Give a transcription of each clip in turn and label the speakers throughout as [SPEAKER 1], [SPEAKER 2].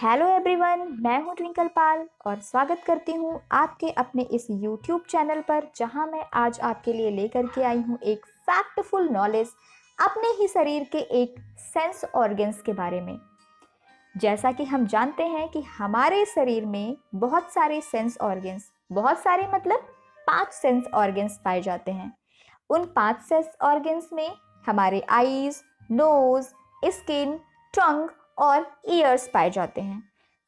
[SPEAKER 1] Hello everyone, मैं हूं twinkle पाल और स्वागत करती हूं आपके अपने इस यूट्यूब चैनल पर, जहां मैं आज आपके लिए लेकर के आई हूं एक फैक्टफुल नॉलेज अपने ही शरीर के एक सेंस ऑर्गन्स के बारे में। जैसा कि हम जानते हैं कि हमारे शरीर में बहुत सारे सेंस ऑर्गन्स, बहुत सारे मतलब 5 सेंस ऑर्गन्स पाए जाते हैं। उन 5 सेंस ऑर्गन्स में हमारे आईज, नोज, स्किन, टंग और ईयर्स पाए जाते हैं।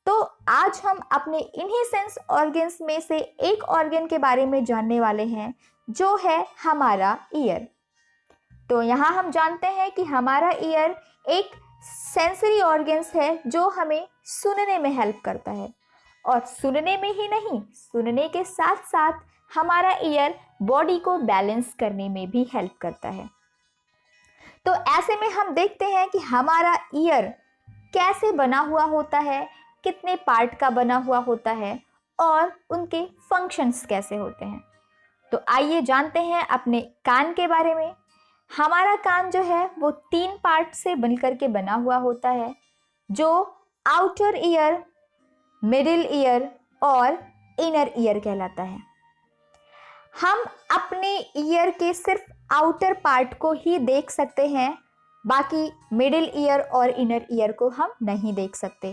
[SPEAKER 1] तो आज हम अपने इन्हीं सेंस ऑर्गन्स में से एक ऑर्गन के बारे में जानने वाले हैं, जो है हमारा ईयर। तो यहाँ हम जानते हैं कि हमारा ईयर एक सेंसरी ऑर्गन्स है जो हमें सुनने में हेल्प करता है, और सुनने में ही नहीं, सुनने के साथ साथ हमारा ईयर बॉडी को बैलेंस करने में भी हेल्प करता है। तो ऐसे में हम देखते हैं कि हमारा ईयर कैसे बना हुआ होता है, कितने पार्ट का बना हुआ होता है और उनके फंक्शंस कैसे होते हैं। तो आइए जानते हैं अपने कान के बारे में। हमारा कान जो है वो 3 पार्ट से बनकर के बना हुआ होता है, जो आउटर ईयर, मिडिल ईयर और इनर ईयर कहलाता है। हम अपने ईयर के सिर्फ आउटर पार्ट को ही देख सकते हैं, बाकी मिडिल ईयर और इनर ईयर को हम नहीं देख सकते।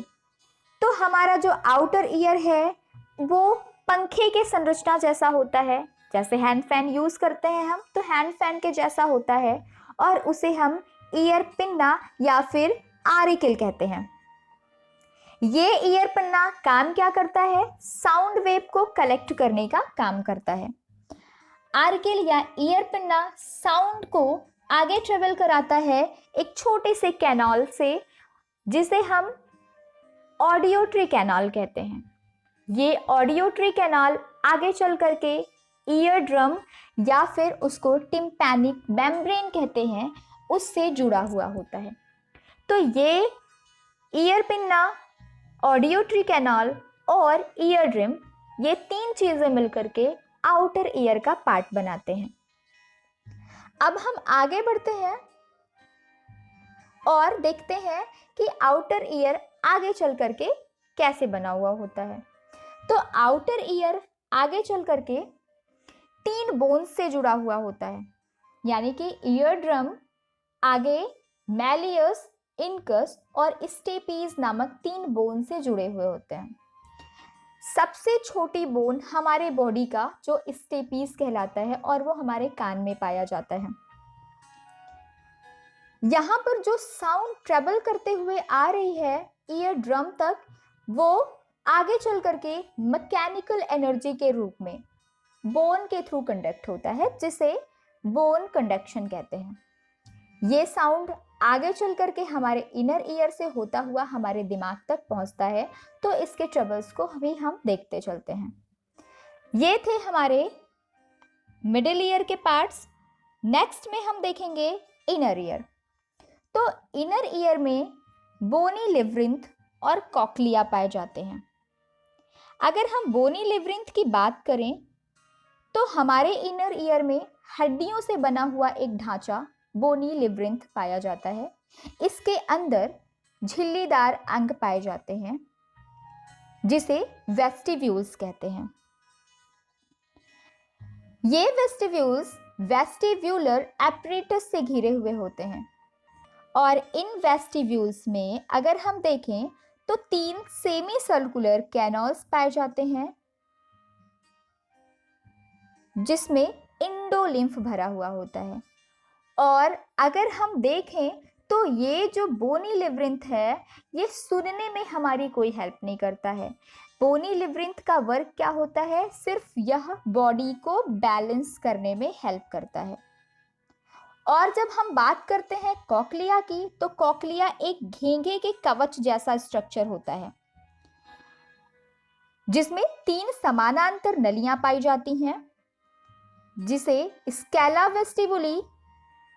[SPEAKER 1] तो हमारा जो आउटर ईयर है वो पंखे के संरचना जैसा होता है। जैसे हैंड फैन यूज करते हैं हम, तो हैंड फैन के जैसा होता है, और उसे हम ईयर पिन्ना या फिर आरिकल कहते हैं। ये ईयर पिन्ना काम क्या करता है? साउंड वेव को कलेक्ट करने का काम करता है। आर्किल या ईयर पिन्ना साउंड को आगे ट्रेवल कराता है एक छोटे से कैनाल से, जिसे हम ऑडियोट्री कैनाल कहते हैं। ये ऑडियोट्री कैनाल आगे चल करके ईयर ड्रम या फिर उसको टिम्पैनिक मेम्ब्रेन कहते हैं, उससे जुड़ा हुआ होता है। तो ये ईयर पिन्ना, ऑडियोट्री कैनाल और ईयर ड्रम, ये 3 चीजें मिलकर के आउटर ईयर का पार्ट बनाते हैं। अब हम आगे बढ़ते हैं और देखते हैं कि आउटर ईयर आगे चल करके कैसे बना हुआ होता है। तो आउटर ईयर आगे चल करके 3 बोन्स से जुड़ा हुआ होता है, यानी कि ईयर ड्रम आगे मैलियस, इनकस और स्टेपीज नामक 3 बोन से जुड़े हुए होते हैं। सबसे छोटी बोन हमारे बॉडी का जो स्टेपीज कहलाता है, और वो हमारे कान में पाया जाता है। यहाँ पर जो साउंड ट्रेवल करते हुए आ रही है ईयर ड्रम तक, वो आगे चल करके मैकेनिकल एनर्जी के रूप में बोन के थ्रू कंडक्ट होता है, जिसे बोन कंडक्शन कहते हैं। ये साउंड आगे चल करके हमारे इनर ईयर से होता हुआ हमारे दिमाग तक पहुंचता है। तो इसके ट्रबल्स को अभी हम देखते चलते हैं। ये थे हमारे मिडिल ईयर के पार्ट्स। नेक्स्ट में हम देखेंगे इनर ईयर। तो इनर ईयर में बोनी लिवरिंथ और कॉक्लिया पाए जाते हैं। अगर हम बोनी लिवरिंथ की बात करें तो हमारे इनर ईयर में हड्डियों से बना हुआ एक ढांचा बोनी लिवरिंथ पाया जाता है। इसके अंदर झिल्लीदार अंग पाए जाते हैं, जिसे वेस्टिब्यूल्स कहते हैं। ये वेस्टिब्यूल्स वेस्टिब्यूलर एपरेटस से घिरे हुए होते हैं, और इन वेस्टिब्यूल्स में अगर हम देखें तो 3 सेमी सर्कुलर कैनल्स पाए जाते हैं, जिसमें इंडोलिम्फ भरा हुआ होता है। और अगर हम देखें तो ये जो बोनी लिवरिंथ है, ये सुनने में हमारी कोई हेल्प नहीं करता है। बोनी लिवरिंथ का वर्क क्या होता है? सिर्फ यह बॉडी को बैलेंस करने में हेल्प करता है। और जब हम बात करते हैं कॉक्लिया की, तो कॉक्लिया एक घेंघे के कवच जैसा स्ट्रक्चर होता है, जिसमें 3 समानांतर नलियां पाई जाती हैं, जिसे स्कैला वेस्टिबुली,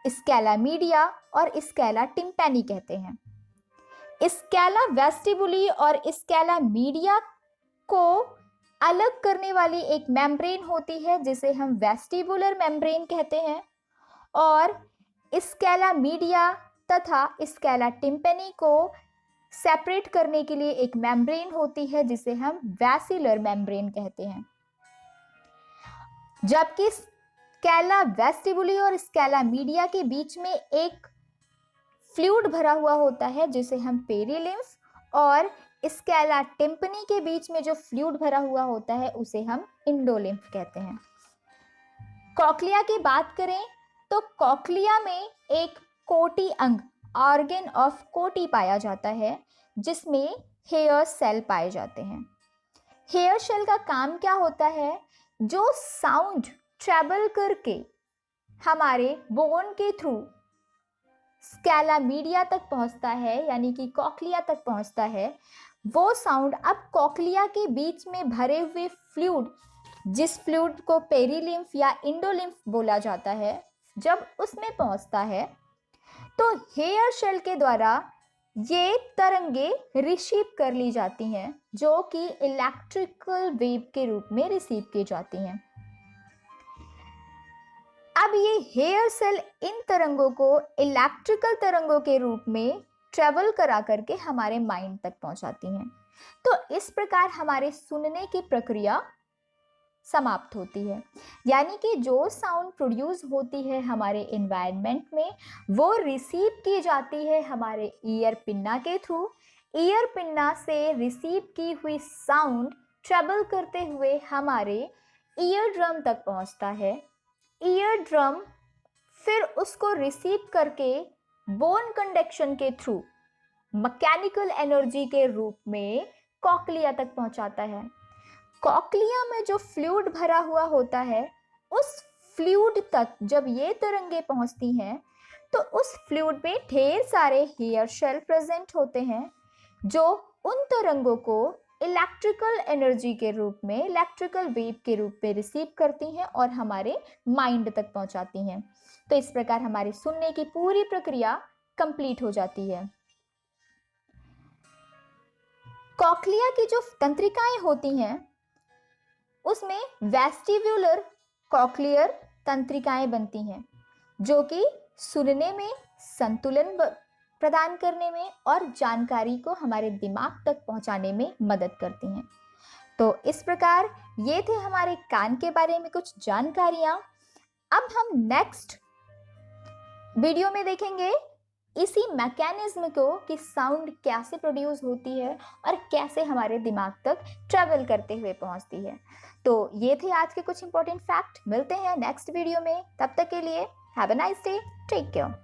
[SPEAKER 1] स्कैला मीडिया और स्कैला टिम्पैनी कहते हैं। स्कैला वेस्टिबुली और स्कैला मीडिया को अलग करने वाली एक मेम्ब्रेन होती है, जिसे हम वेस्टिबुलर मेम्ब्रेन कहते हैं, और स्कैला मीडिया तथा स्कैला टिम्पैनी को सेपरेट करने के लिए एक मेम्ब्रेन होती है जिसे हम वैसिलर मेम्ब्रेन कहते हैं। जबकि स्कैला वेस्टिबुली और स्कैला मीडिया के बीच में एक फ्लूइड भरा हुआ होता है जिसे हम पेरिलिम्फ, और स्कैला टिम्पनी के बीच में जो फ्लूइड भरा हुआ होता है उसे हम इंडोलिम्फ कहते हैं। कॉक्लिया की बात करें तो कॉक्लिया में एक कोटी अंग, ऑर्गन ऑफ कोटी पाया जाता है जिसमें हेयर सेल पाए जाते हैं। हेयर सेल का काम क्या होता है? जो साउंड ट्रैवल करके हमारे बोन के थ्रू स्कैला मीडिया तक पहुंचता है, यानी कि कॉक्लिया तक पहुंचता है, वो साउंड अब कॉक्लिया के बीच में भरे हुए फ्लूइड, जिस फ्लूइड को पेरिलिम्फ या इंडोलिम्फ बोला जाता है, जब उसमें पहुंचता है तो हेयर शेल के द्वारा ये तरंगे रिसीव कर ली जाती हैं, जो कि इलेक्ट्रिकल वेव के रूप में रिसीव की जाती हैं। अब ये हेयर सेल इन तरंगों को इलेक्ट्रिकल तरंगों के रूप में ट्रेवल करा करके हमारे माइंड तक पहुंचाती हैं। तो इस प्रकार हमारे सुनने की प्रक्रिया समाप्त होती है, यानी कि जो साउंड प्रोड्यूस होती है हमारे एनवायरनमेंट में वो रिसीव की जाती है हमारे ईयर पिन्ना के थ्रू। ईयर पिन्ना से रिसीव की हुई साउंड ट्रेवल करते हुए हमारे ईयर ड्रम तक पहुंचता है। ईयर ड्रम फिर उसको रिसीव करके बोन कंडक्शन के थ्रू मैकेनिकल एनर्जी के रूप में कॉक्लिया तक पहुंचाता है। कॉक्लिया में जो फ्लूइड भरा हुआ होता है, उस फ्लूइड तक जब ये तरंगे पहुंचती हैं तो उस फ्लूइड में ढेर सारे हेयर शेल प्रेजेंट होते हैं जो उन तरंगों को इलेक्ट्रिकल एनर्जी के रूप में, इलेक्ट्रिकल वेव के रूप में रिसीव करती हैं और हमारे माइंड तक पहुंचाती हैं। तो इस प्रकार हमारी सुनने की पूरी प्रक्रिया कंप्लीट हो जाती है। कॉक्लिया की जो तंत्रिकाएं होती हैं उसमें वेस्टिब्युलर कॉक्लियर तंत्रिकाएं बनती हैं जो कि सुनने में, संतुलन प्रदान करने में और जानकारी को हमारे दिमाग तक पहुंचाने में मदद करती हैं। तो इस प्रकार ये थे हमारे कान के बारे में कुछ जानकारियां। अब हम नेक्स्ट वीडियो में देखेंगे इसी मैकेनिज्म को कि साउंड कैसे प्रोड्यूस होती है और कैसे हमारे दिमाग तक ट्रैवल करते हुए पहुंचती है। तो ये थे आज के कुछ इंपॉर्टेंट फैक्ट। मिलते हैं नेक्स्ट वीडियो में, तब तक के लिए have a nice day, take care.